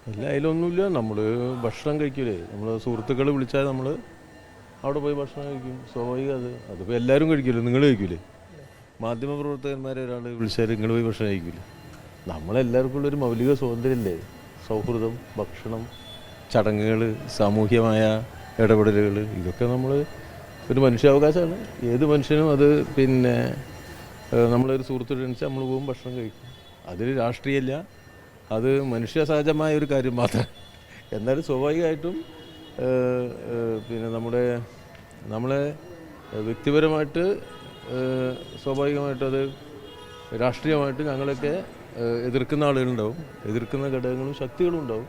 ഇല്ല, അതിലൊന്നുമില്ല. നമ്മൾ ഭക്ഷണം കഴിക്കൂലേ, നമ്മൾ സുഹൃത്തുക്കൾ വിളിച്ചാൽ നമ്മൾ അവിടെ പോയി ഭക്ഷണം കഴിക്കും. സ്വാഭാവികം അതിപ്പോൾ എല്ലാവരും കഴിക്കില്ല. നിങ്ങൾ കഴിക്കൂലേ? മാധ്യമപ്രവർത്തകന്മാരെ ഒരാൾ വിളിച്ചാൽ നിങ്ങൾ പോയി ഭക്ഷണം കഴിക്കില്ല. നമ്മളെല്ലാവർക്കും ഉള്ളൊരു മൗലിക സ്വാതന്ത്ര്യമല്ലേ? സൗഹൃദം, ഭക്ഷണം, ചടങ്ങുകൾ, സാമൂഹ്യമായ ഇടപെടലുകൾ, ഇതൊക്കെ നമ്മൾ ഒരു മനുഷ്യാവകാശമാണ്. ഏത് മനുഷ്യനും അത് നമ്മളൊരു സുഹൃത്തുക്കൾ ക്ഷണിച്ചാൽ നമ്മൾ പോകും, ഭക്ഷണം കഴിക്കും. അതിൽ രാഷ്ട്രീയമില്ല, അത് മനുഷ്യ സഹജമായ ഒരു കാര്യം മാത്രമാണ്. എന്നാലും സ്വാഭാവികമായിട്ടും നമ്മളെ വ്യക്തിപരമായിട്ട് സ്വാഭാവികമായിട്ടും അത് രാഷ്ട്രീയമായിട്ട് ഞങ്ങളൊക്കെ എതിർക്കുന്ന ആളുകളുണ്ടാവും, എതിർക്കുന്ന ഘടകങ്ങളും ശക്തികളും ഉണ്ടാവും.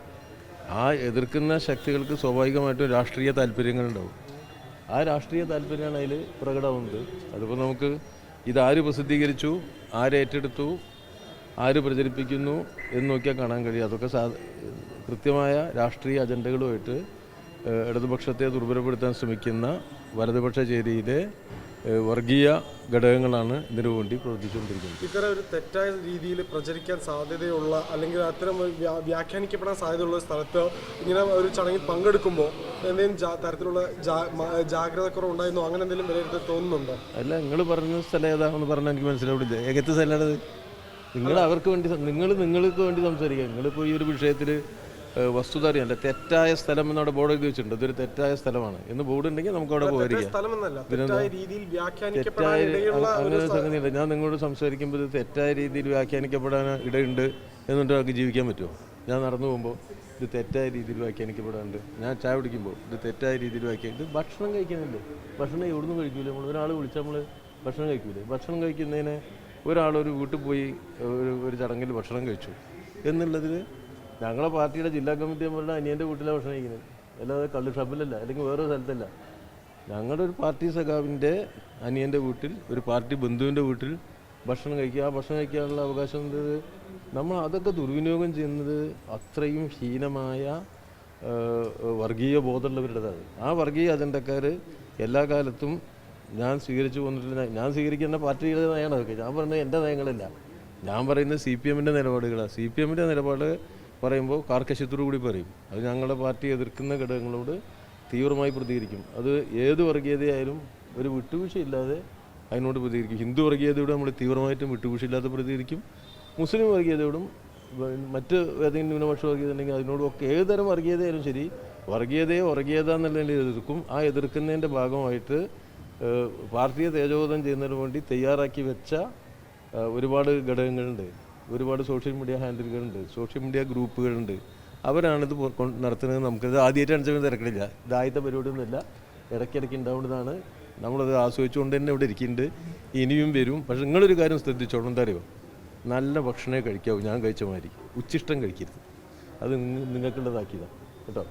ആ എതിർക്കുന്ന ശക്തികൾക്ക് സ്വാഭാവികമായിട്ടും രാഷ്ട്രീയ താല്പര്യങ്ങളുണ്ടാവും. ആ രാഷ്ട്രീയ താല്പര്യമാണ് അതിൽ പ്രകടമാവുന്നത്. അതിപ്പോൾ നമുക്ക് ഇതാര് പ്രസിദ്ധീകരിച്ചു, ആരേറ്റെടുത്തു, ആര് പ്രചരിപ്പിക്കുന്നു എന്ന് നോക്കിയാൽ കാണാൻ കഴിയും. അതൊക്കെ കൃത്യമായ രാഷ്ട്രീയ അജണ്ടകളുമായിട്ട് ഇടതുപക്ഷത്തെ ദുർബലപ്പെടുത്താൻ ശ്രമിക്കുന്ന വലതുപക്ഷ ചേരിയിലെ വർഗീയ ഘടകങ്ങളാണ് ഇതിനു വേണ്ടി പ്രവർത്തിച്ചുകൊണ്ടിരിക്കുന്നത്. ഇത്തരം ഒരു തെറ്റായ രീതിയിൽ പ്രചരിക്കാൻ സാധ്യതയുള്ള അല്ലെങ്കിൽ അത്തരം വ്യാഖ്യാനിക്കപ്പെടാൻ സാധ്യതയുള്ള സ്ഥലത്ത് ഇങ്ങനെ ഒരു ചടങ്ങിൽ പങ്കെടുക്കുമ്പോൾ എന്തെങ്കിലും തരത്തിലുള്ള ജാഗ്രതക്കുറവ് ഉണ്ടായിരുന്നോ, അങ്ങനെ എന്തെങ്കിലും വിലയിരുത്താൻ തോന്നുന്നുണ്ടോ? അല്ല, നിങ്ങൾ പറഞ്ഞ സ്ഥലം ഏതാണെന്ന് പറഞ്ഞാൽ എനിക്ക് മനസ്സിലാവില്ല. ഏകത്തെ സ്ഥലമാണത്. നിങ്ങൾക്ക് വേണ്ടി സംസാരിക്കുക. നിങ്ങളിപ്പോൾ ഈ ഒരു വിഷയത്തിൽ വസ്തുത അറിയാമല്ല. തെറ്റായ സ്ഥലം എന്നവിടെ ബോർഡ് എഴുതി വെച്ചിട്ടുണ്ട്. ഇതൊരു തെറ്റായ സ്ഥലമാണ് എന്ന് ബോർഡ് ഉണ്ടെങ്കിൽ നമുക്ക് അവിടെ പോയിരിക്കാം. അങ്ങനെ സംഗതിയില്ല. ഞാൻ നിങ്ങളോട് സംസാരിക്കുമ്പോൾ തെറ്റായ രീതിയിൽ വ്യാഖ്യാനിക്കപ്പെടാൻ ഇടയുണ്ട് എന്നുകൊണ്ട് നമുക്ക് ജീവിക്കാൻ പറ്റുമോ? ഞാൻ നടന്നു പോകുമ്പോൾ ഇത് തെറ്റായ രീതിയിൽ വ്യാഖ്യാനിക്കപ്പെടാറുണ്ട്. ഞാൻ ചായ കുടിക്കുമ്പോൾ ഇത് തെറ്റായ രീതിയിൽ ഇത് ഭക്ഷണം കഴിക്കുന്നില്ലേ? ഭക്ഷണം എവിടുന്ന് കഴിക്കൂലേ? നമ്മൾ ഒരാൾ വിളിച്ചാൽ നമ്മൾ ഭക്ഷണം കഴിക്കൂലേ? ഭക്ഷണം കഴിക്കുന്നതിന് ഒരാളൊരു വീട്ടിൽ പോയി ഒരു ചടങ്ങിൽ ഭക്ഷണം കഴിച്ചു എന്നുള്ളതിൽ ഞങ്ങളെ പാർട്ടിയുടെ ജില്ലാ കമ്മിറ്റി മെമ്പറുടെ അനിയൻ്റെ വീട്ടിലാണ് ഭക്ഷണം കഴിക്കുന്നത്, അല്ലാതെ കള്ള് ഷബിലല്ല, അല്ലെങ്കിൽ വേറെ സ്ഥലത്തല്ല. ഞങ്ങളുടെ ഒരു പാർട്ടി സഖാവിൻ്റെ അനിയൻ്റെ വീട്ടിൽ, ഒരു പാർട്ടി ബന്ധുവിൻ്റെ വീട്ടിൽ ഭക്ഷണം കഴിക്കുക. ആ ഭക്ഷണം കഴിക്കാനുള്ള അവകാശം നമ്മൾ അതൊക്കെ ദുർവിനിയോഗം ചെയ്യുന്നത് അത്രയും ഹീനമായ വർഗീയ ബോധമുള്ളവരുടേതാണ്. ആ വർഗീയ അജണ്ടക്കാർ എല്ലാ കാലത്തും ഞാൻ സ്വീകരിച്ചു പോന്നിട്ടില്ല. ഞാൻ സ്വീകരിക്കുന്ന പാർട്ടിയുടെ നയമാണ് അതൊക്കെ. ഞാൻ പറയുന്നത് എൻ്റെ നയങ്ങളല്ല, ഞാൻ പറയുന്നത് CPM-ൻ്റെ നിലപാടുകളാണ്. CPM-ൻ്റെ നിലപാട് പറയുമ്പോൾ കാർക്കശ്യത്തോടു കൂടി പറയും. അത് ഞങ്ങളുടെ പാർട്ടി എതിർക്കുന്ന ഘടകങ്ങളോട് തീവ്രമായി പ്രതികരിക്കും. അത് ഏത് വർഗീയതയായാലും ഒരു വിട്ടുവീഴ്ചയില്ലാതെ അതിനോട് പ്രതികരിക്കും. ഹിന്ദു വർഗീയതയോട് നമ്മൾ തീവ്രമായിട്ടും വിട്ടുവീഴ്ചയില്ലാതെ പ്രതികരിക്കും. മുസ്ലിം വർഗീയതയോടും മറ്റ് ഏതെങ്കിലും ന്യൂനപക്ഷ വർഗീയത ഉണ്ടെങ്കിൽ അതിനോടും ഒക്കെ ഏതുതരം വർഗീയതയായാലും ശരി, വർഗീയത എന്നുള്ളതിൽ എതിർക്കും. ആ എതിർക്കുന്നതിൻ്റെ ഭാഗമായിട്ട് പാർട്ടിയെ തേജോവധം ചെയ്യുന്നതിന് വേണ്ടി തയ്യാറാക്കി വെച്ച ഒരുപാട് ഘടകങ്ങളുണ്ട്, ഒരുപാട് സോഷ്യൽ മീഡിയ ഹാൻഡിലുകളുണ്ട്, സോഷ്യൽ മീഡിയ ഗ്രൂപ്പുകളുണ്ട്. അവരാണിത് നടത്തുന്നത്. നമുക്കിത് ആദ്യമായിട്ടാണ് ചെയ്യുന്നത്, തിരക്കിടില്ല. ഇത് ആദ്യത്തെ പരിപാടിയൊന്നുമില്ല, ഇടയ്ക്കിടയ്ക്ക് ഉണ്ടാവുന്നതാണ്. നമ്മളത് ആസ്വദിച്ചുകൊണ്ട് തന്നെ ഇവിടെ ഇരിക്കുന്നുണ്ട്, ഇനിയും വരും. പക്ഷേ നിങ്ങളൊരു കാര്യം ശ്രദ്ധിച്ചോളൂ, എന്താ അറിയോ? നല്ല ഭക്ഷണമേ കഴിക്കാവൂ. ഞാൻ കഴിച്ച മാതിരി ഉച്ചിഷ്ടം കഴിക്കരുത്. അത് നിങ്ങൾക്കുള്ളതാക്കിയതാണ് കേട്ടോ.